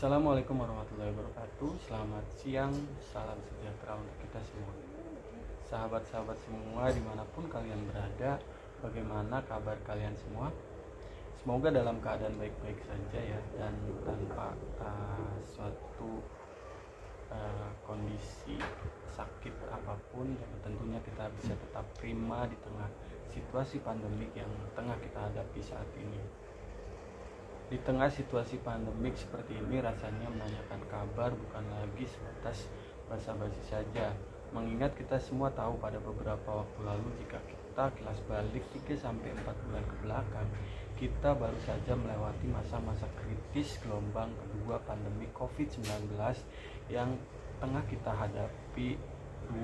Assalamualaikum warahmatullahi wabarakatuh. Selamat siang, salam sejahtera untuk kita semua. Sahabat-sahabat semua dimanapun kalian berada, bagaimana kabar kalian semua? Semoga dalam keadaan baik-baik saja ya, dan tanpa suatu kondisi sakit apapun, dan tentunya kita bisa tetap prima di tengah situasi pandemik yang tengah kita hadapi saat ini. Di tengah situasi pandemik seperti ini, rasanya menanyakan kabar bukan lagi sebatas basa-basi saja. Mengingat kita semua tahu pada beberapa waktu lalu, jika kita kilas balik 3-4 bulan ke belakang, kita baru saja melewati masa-masa kritis gelombang kedua pandemi COVID-19 yang tengah kita hadapi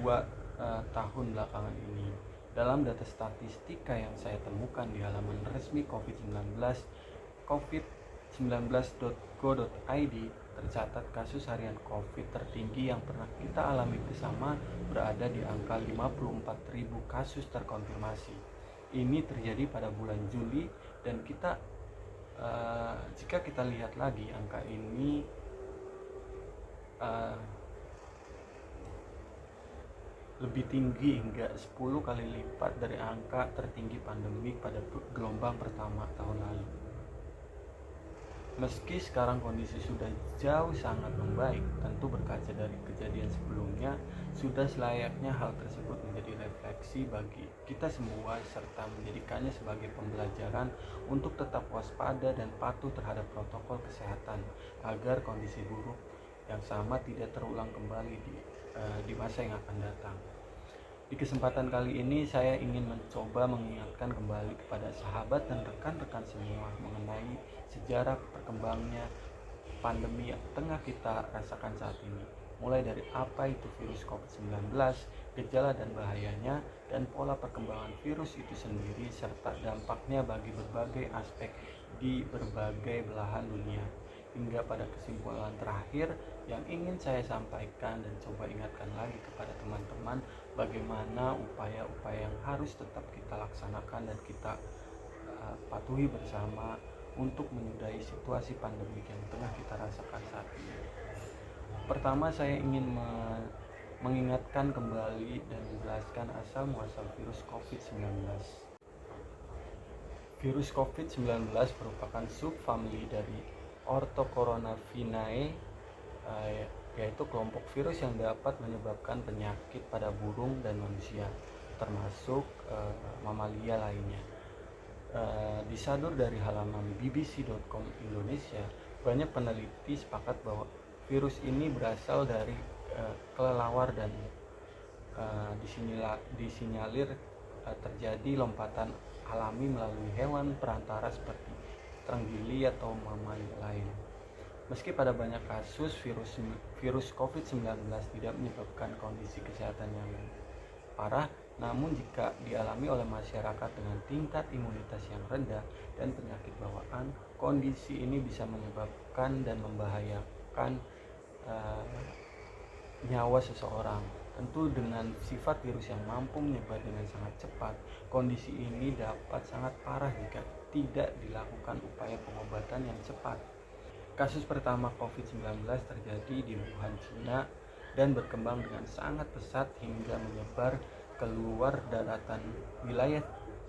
2 tahun belakangan ini. Dalam data statistika yang saya temukan di halaman resmi covid19.go.id, tercatat kasus harian COVID tertinggi yang pernah kita alami bersama berada di angka 54.000 kasus terkonfirmasi. Ini terjadi pada bulan Juli, dan jika kita lihat lagi angka ini lebih tinggi hingga 10 kali lipat dari angka tertinggi pandemik pada gelombang pertama tahun lalu. Meski sekarang kondisi sudah jauh sangat membaik, tentu berkaca dari kejadian sebelumnya, sudah selayaknya hal tersebut menjadi refleksi bagi kita semua serta menjadikannya sebagai pembelajaran untuk tetap waspada dan patuh terhadap protokol kesehatan agar kondisi buruk yang sama tidak terulang kembali di masa yang akan datang. Di kesempatan kali ini saya ingin mencoba mengingatkan kembali kepada sahabat dan rekan-rekan semua mengenai sejarah perkembangannya pandemi yang tengah kita rasakan saat ini. Mulai dari apa itu virus COVID-19, gejala dan bahayanya, dan pola perkembangan virus itu sendiri, serta dampaknya bagi berbagai aspek di berbagai belahan dunia. Hingga pada kesimpulan terakhir yang ingin saya sampaikan dan coba ingatkan lagi kepada teman-teman, bagaimana upaya-upaya yang harus tetap kita laksanakan dan kita patuhi bersama untuk menyudahi situasi pandemik yang tengah kita rasakan saat ini. Pertama, saya ingin mengingatkan kembali dan menjelaskan asal-muasal virus COVID-19. Virus COVID-19 merupakan subfamili dari Orthocoronavinae, yaitu kelompok virus yang dapat menyebabkan penyakit pada burung dan manusia, termasuk mamalia lainnya. Disadur dari halaman bbc.com Indonesia, banyak peneliti sepakat bahwa virus ini berasal dari kelelawar dan disinyalir terjadi lompatan alami melalui hewan perantara seperti terenggiling atau mamalia lain. Meski pada banyak kasus virus COVID-19 tidak menyebabkan kondisi kesehatan yang parah, namun jika dialami oleh masyarakat dengan tingkat imunitas yang rendah dan penyakit bawaan, kondisi ini bisa menyebabkan dan membahayakan nyawa seseorang. Tentu dengan sifat virus yang mampu menyebar dengan sangat cepat, kondisi ini dapat sangat parah jika tidak dilakukan upaya pengobatan yang cepat. Kasus pertama COVID-19 terjadi di Wuhan, China, dan berkembang dengan sangat pesat hingga menyebar keluar daratan wilayah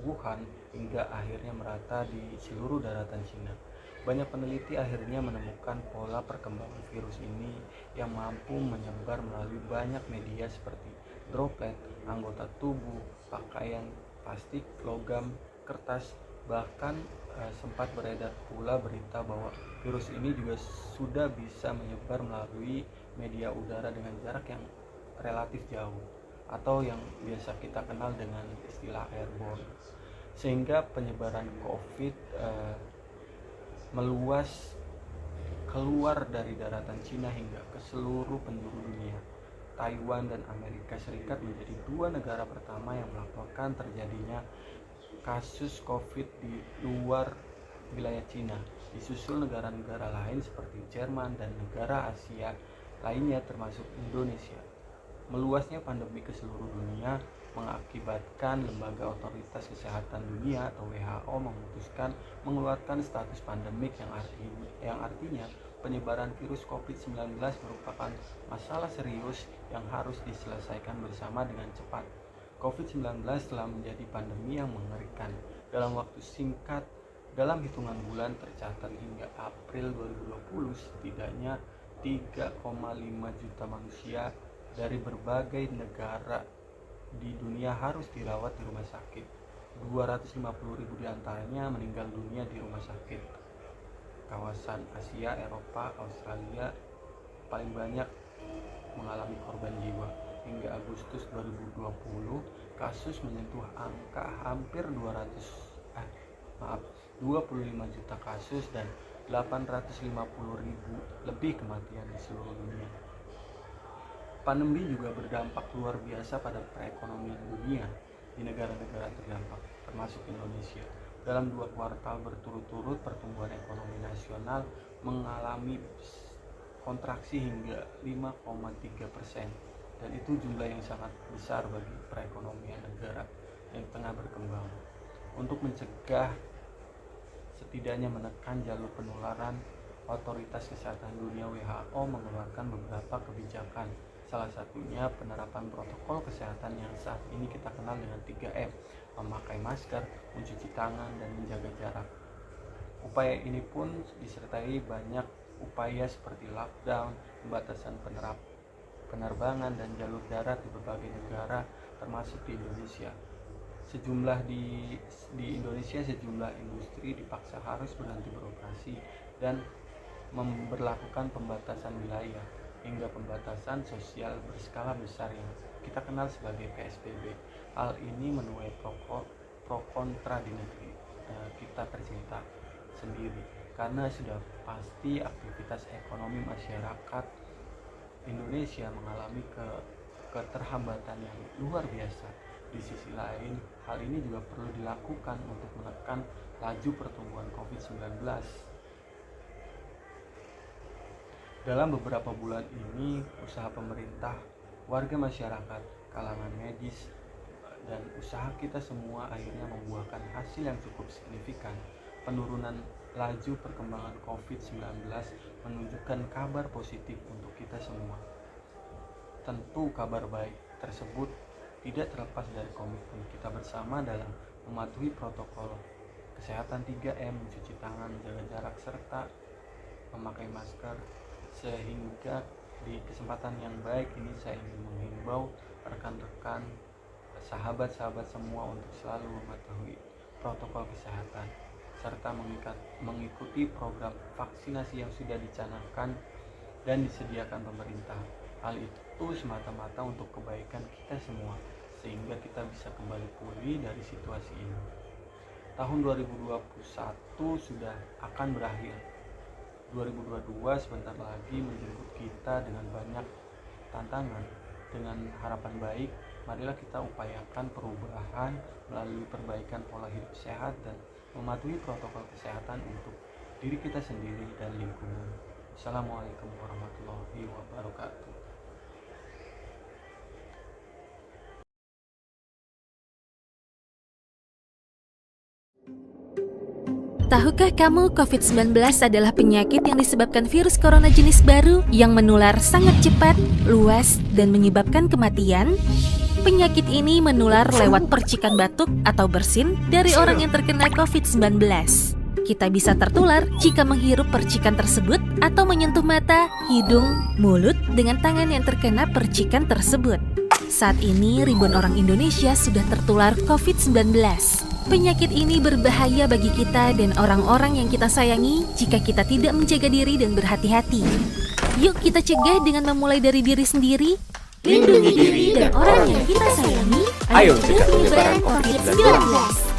Wuhan hingga akhirnya merata di seluruh daratan China. Banyak peneliti akhirnya menemukan pola perkembangan virus ini yang mampu menyebar melalui banyak media seperti droplet, anggota tubuh, pakaian, plastik, logam, kertas. Bahkan sempat beredar pula berita bahwa virus ini juga sudah bisa menyebar melalui media udara dengan jarak yang relatif jauh, atau yang biasa kita kenal dengan istilah airborne, sehingga penyebaran COVID meluas keluar dari daratan Cina hingga ke seluruh penjuru dunia. Taiwan dan Amerika Serikat menjadi 2 negara pertama yang melaporkan terjadinya kasus COVID di luar wilayah Cina, disusul negara-negara lain seperti Jerman dan negara Asia lainnya termasuk Indonesia. Meluasnya pandemi ke seluruh dunia mengakibatkan Lembaga Otoritas Kesehatan Dunia atau WHO memutuskan mengeluarkan status pandemik yang artinya penyebaran virus COVID-19 merupakan masalah serius yang harus diselesaikan bersama dengan cepat. COVID-19 telah menjadi pandemi yang mengerikan. Dalam waktu singkat, dalam hitungan bulan tercatat hingga April 2020, setidaknya 3,5 juta manusia dari berbagai negara di dunia harus dirawat di rumah sakit. 250.000 diantaranya meninggal dunia di rumah sakit. Kawasan Asia, Eropa, Australia paling banyak mengalami korban jiwa. Hingga Agustus 2020, kasus menyentuh angka hampir 25 juta kasus dan 850.000 lebih kematian di seluruh dunia. Pandemi juga berdampak luar biasa pada perekonomian dunia di negara-negara terdampak, termasuk Indonesia. Dalam 2 kuartal berturut-turut, pertumbuhan ekonomi nasional mengalami kontraksi hingga 5,3%, dan itu jumlah yang sangat besar bagi perekonomian negara yang tengah berkembang. Untuk mencegah, setidaknya menekan jalur penularan, Otoritas Kesehatan Dunia WHO mengeluarkan beberapa kebijakan. Salah satunya penerapan protokol kesehatan yang saat ini kita kenal dengan 3M, memakai masker, mencuci tangan, dan menjaga jarak. Upaya ini pun disertai banyak upaya seperti lockdown, pembatasan penerbangan, dan jalur darat di berbagai negara, termasuk di Indonesia. Di Indonesia sejumlah industri dipaksa harus berhenti beroperasi dan memberlakukan pembatasan wilayah hingga pembatasan sosial berskala besar yang kita kenal sebagai PSBB. Hal ini menuai pro kontra di negeri kita tercinta sendiri, karena sudah pasti aktivitas ekonomi masyarakat Indonesia mengalami keterhambatan yang luar biasa. Di sisi lain, hal ini juga perlu dilakukan untuk menekan laju pertumbuhan COVID-19. Dalam beberapa bulan ini, usaha pemerintah, warga masyarakat, kalangan medis, dan usaha kita semua akhirnya membuahkan hasil yang cukup signifikan. Penurunan laju perkembangan COVID-19 menunjukkan kabar positif untuk kita semua. Tentu kabar baik tersebut tidak terlepas dari komitmen kita bersama dalam mematuhi protokol kesehatan 3M, mencuci tangan, menjaga jarak, serta memakai masker. Sehingga di kesempatan yang baik ini saya ingin menghimbau rekan-rekan, sahabat-sahabat semua untuk selalu mematuhi protokol kesehatan serta mengikuti program vaksinasi yang sudah dicanangkan dan disediakan pemerintah. Hal itu semata-mata untuk kebaikan kita semua, sehingga kita bisa kembali pulih dari situasi ini. Tahun 2021 sudah akan berakhir. 2022 sebentar lagi menjemput kita dengan banyak tantangan. Dengan harapan baik, marilah kita upayakan perubahan melalui perbaikan pola hidup sehat dan mematuhi protokol kesehatan untuk diri kita sendiri dan lingkungan. Assalamualaikum warahmatullahi wabarakatuh. Tahukah kamu COVID-19 adalah penyakit yang disebabkan virus corona jenis baru yang menular sangat cepat, luas, dan menyebabkan kematian? Penyakit ini menular lewat percikan batuk atau bersin dari orang yang terkena COVID-19. Kita bisa tertular jika menghirup percikan tersebut atau menyentuh mata, hidung, mulut dengan tangan yang terkena percikan tersebut. Saat ini, ribuan orang Indonesia sudah tertular COVID-19. Penyakit ini berbahaya bagi kita dan orang-orang yang kita sayangi jika kita tidak menjaga diri dan berhati-hati. Yuk kita cegah dengan memulai dari diri sendiri. Lindungi diri dan orang yang kita sayangi. Ayo cegah penyebaran COVID-19.